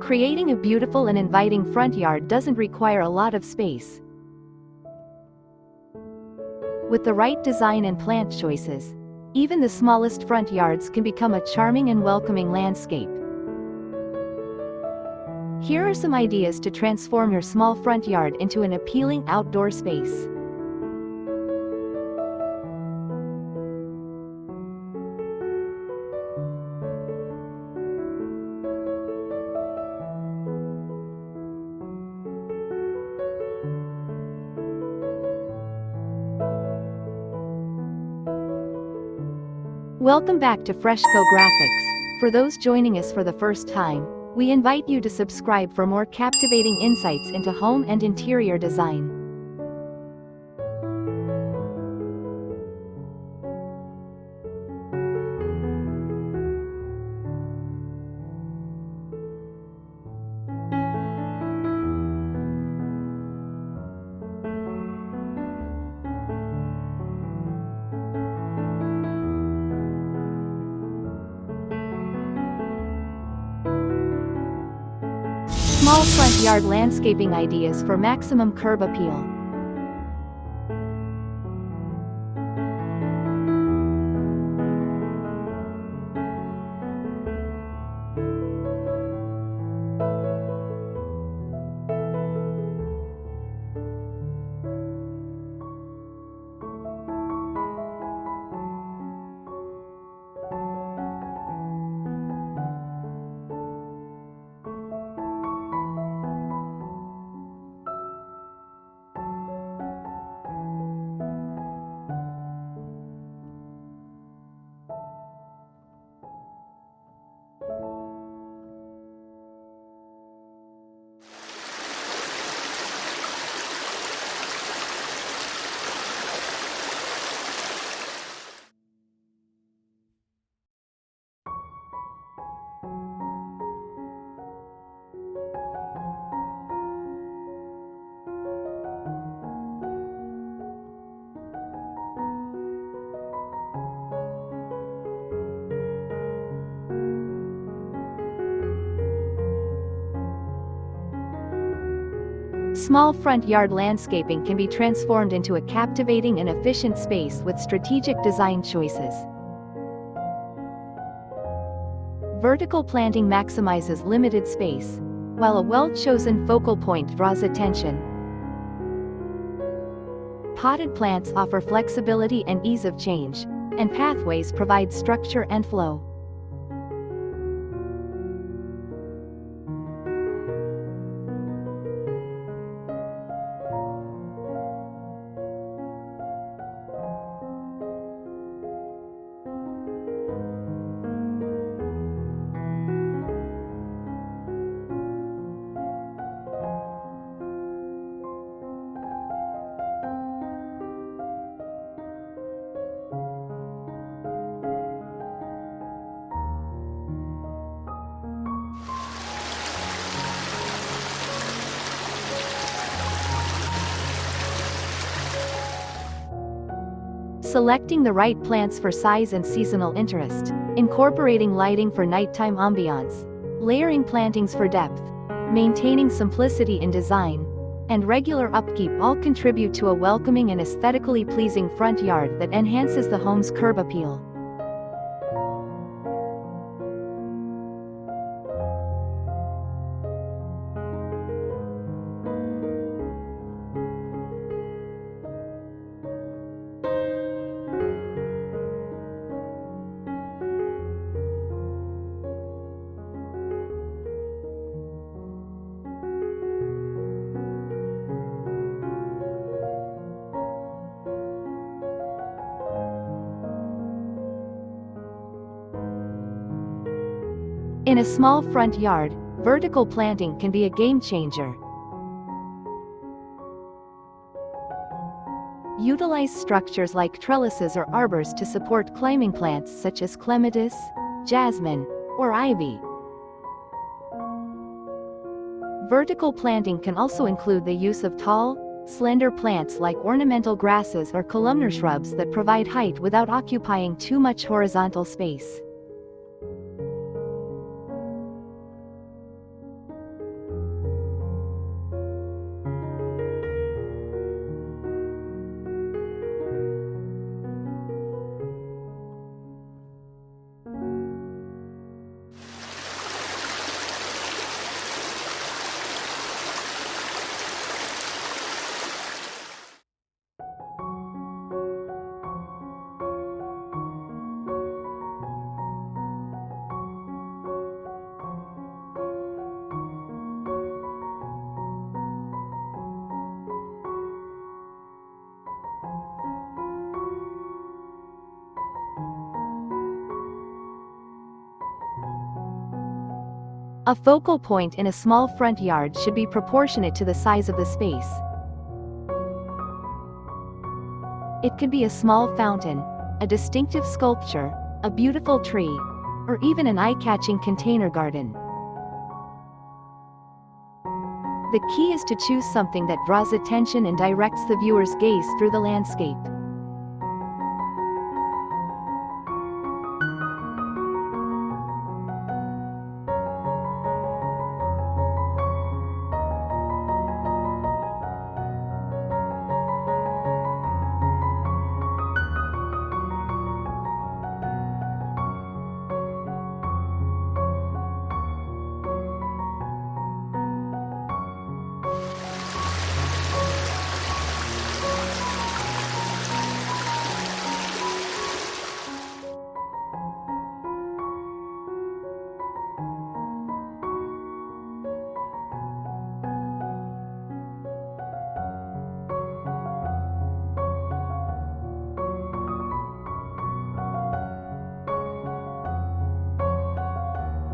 Creating a beautiful and inviting front yard doesn't require a lot of space. With the right design and plant choices, even the smallest front yards can become a charming and welcoming landscape. Here are some ideas to transform your small front yard into an appealing outdoor space. Welcome back to Freshco Graphics. For those joining us for the first time, we invite you to subscribe for more captivating insights into home and interior design. Small front yard landscaping ideas for maximum curb appeal. Small front yard landscaping can be transformed into a captivating and efficient space with strategic design choices. Vertical planting maximizes limited space, while a well-chosen focal point draws attention. Potted plants offer flexibility and ease of change, and pathways provide structure and flow. Selecting the right plants for size and seasonal interest, incorporating lighting for nighttime ambiance, layering plantings for depth, maintaining simplicity in design, and regular upkeep all contribute to a welcoming and aesthetically pleasing front yard that enhances the home's curb appeal. In a small front yard, vertical planting can be a game changer. Utilize structures like trellises or arbors to support climbing plants such as clematis, jasmine, or ivy. Vertical planting can also include the use of tall, slender plants like ornamental grasses or columnar shrubs that provide height without occupying too much horizontal space. A focal point in a small front yard should be proportionate to the size of the space. It could be a small fountain, a distinctive sculpture, a beautiful tree, or even an eye-catching container garden. The key is to choose something that draws attention and directs the viewer's gaze through the landscape.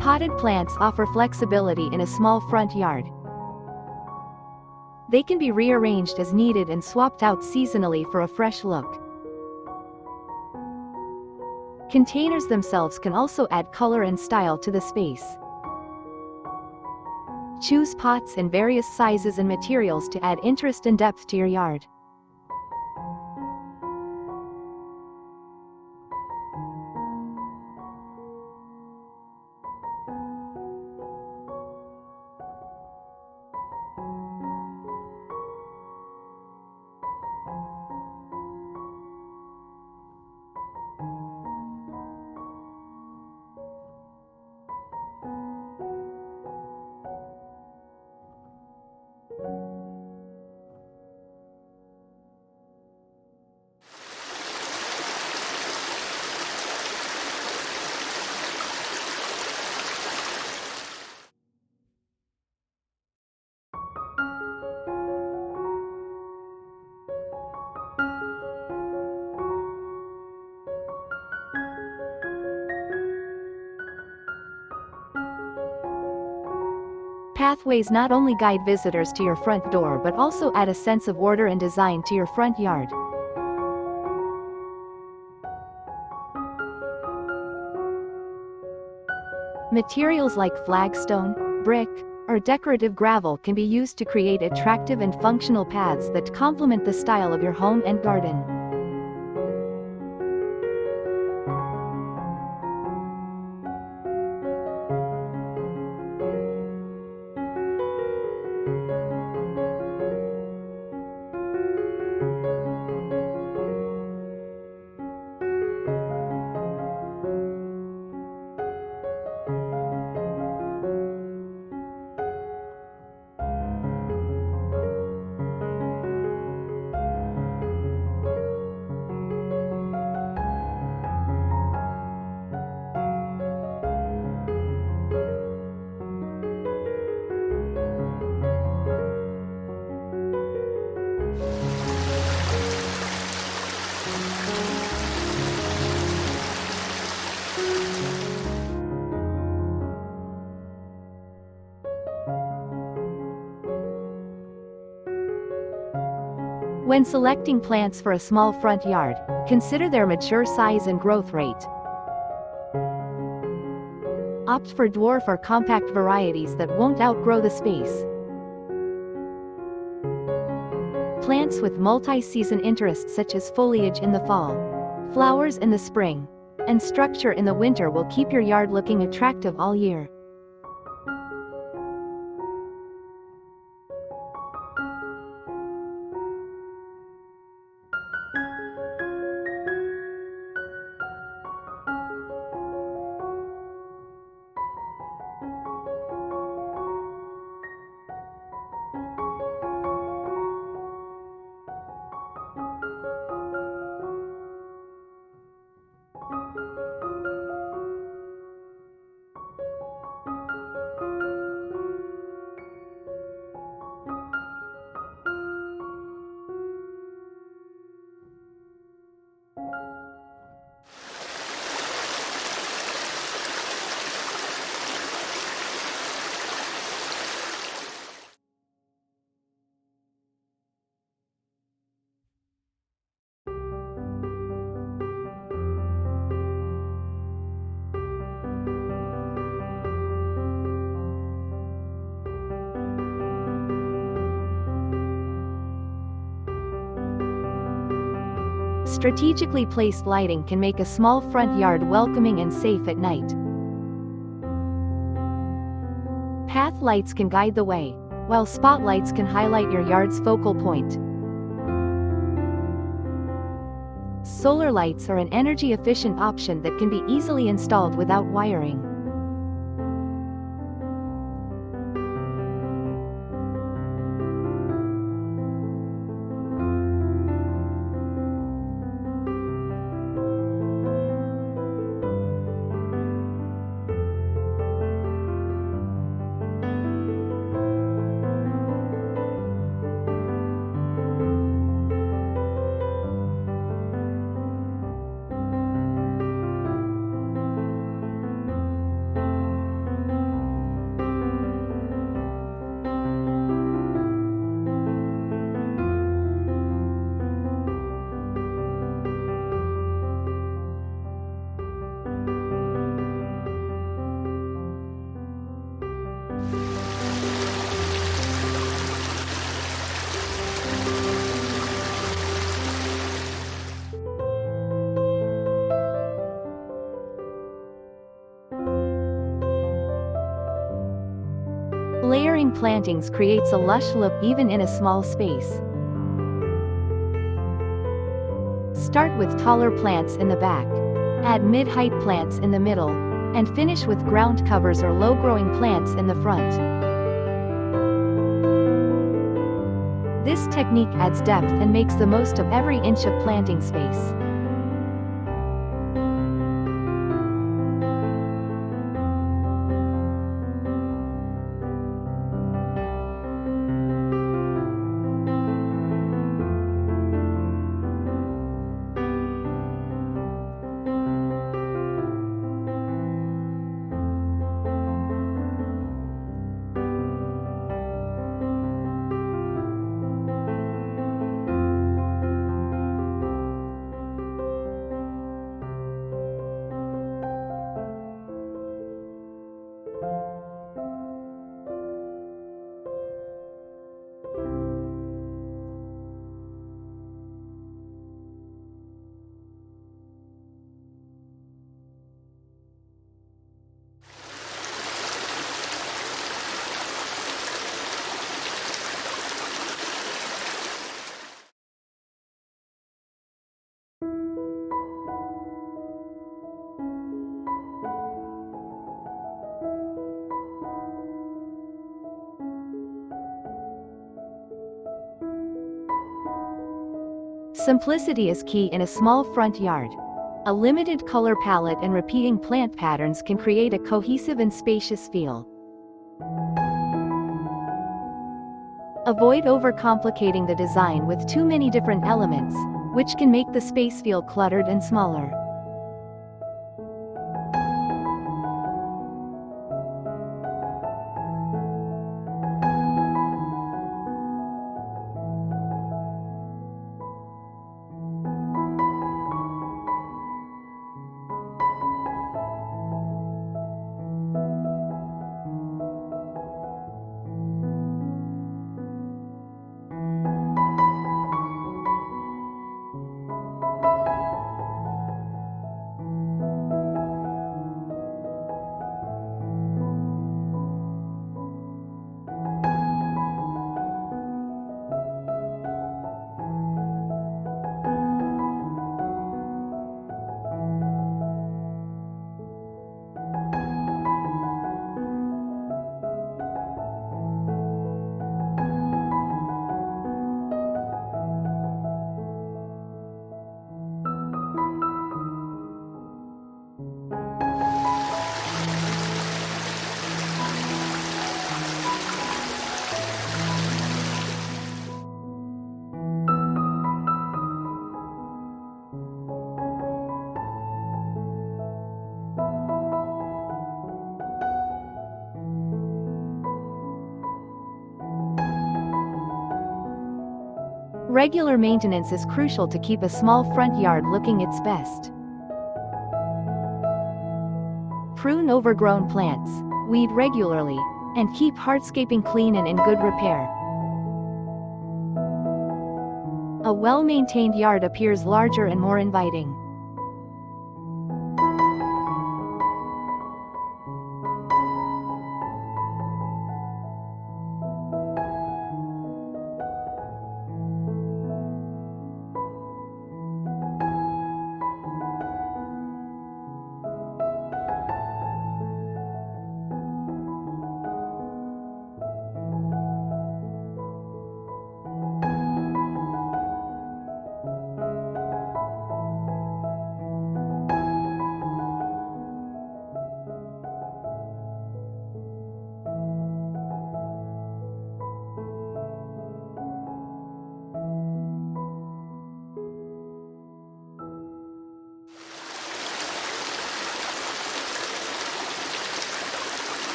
Potted plants offer flexibility in a small front yard. They can be rearranged as needed and swapped out seasonally for a fresh look. Containers themselves can also add color and style to the space. Choose pots in various sizes and materials to add interest and depth to your yard. Pathways not only guide visitors to your front door but also add a sense of order and design to your front yard. Materials like flagstone, brick, or decorative gravel can be used to create attractive and functional paths that complement the style of your home and garden. When selecting plants for a small front yard, consider their mature size and growth rate. Opt for dwarf or compact varieties that won't outgrow the space. Plants with multi-season interests such as foliage in the fall, flowers in the spring, and structure in the winter will keep your yard looking attractive all year. Strategically placed lighting can make a small front yard welcoming and safe at night. Path lights can guide the way, while spotlights can highlight your yard's focal point. Solar lights are an energy-efficient option that can be easily installed without wiring. Layering plantings creates a lush look even in a small space. Start with taller plants in the back, add mid-height plants in the middle, and finish with ground covers or low-growing plants in the front. This technique adds depth and makes the most of every inch of planting space. Simplicity is key in a small front yard. A limited color palette and repeating plant patterns can create a cohesive and spacious feel. Avoid overcomplicating the design with too many different elements, which can make the space feel cluttered and smaller. Regular maintenance is crucial to keep a small front yard looking its best. Prune overgrown plants, weed regularly, and keep hardscaping clean and in good repair. A well-maintained yard appears larger and more inviting.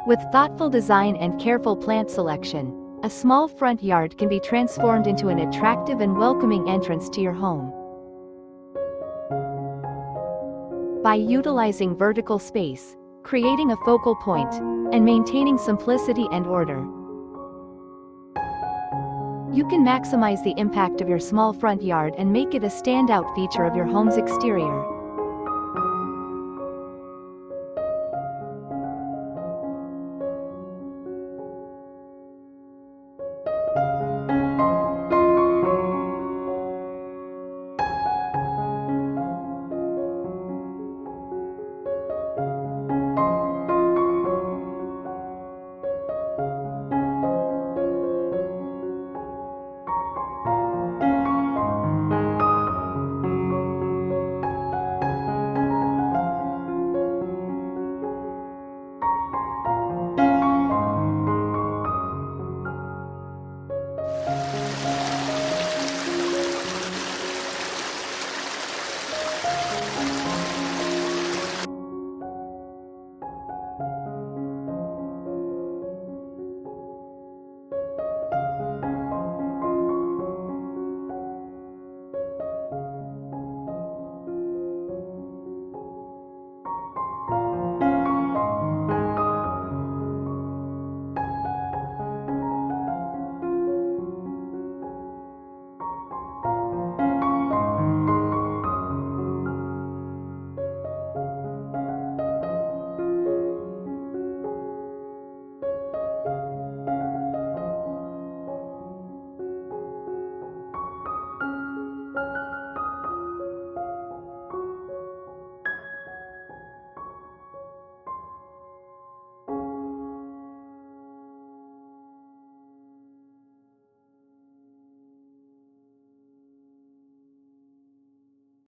With thoughtful design and careful plant selection, a small front yard can be transformed into an attractive and welcoming entrance to your home. By utilizing vertical space, creating a focal point, and maintaining simplicity and order, you can maximize the impact of your small front yard and make it a standout feature of your home's exterior.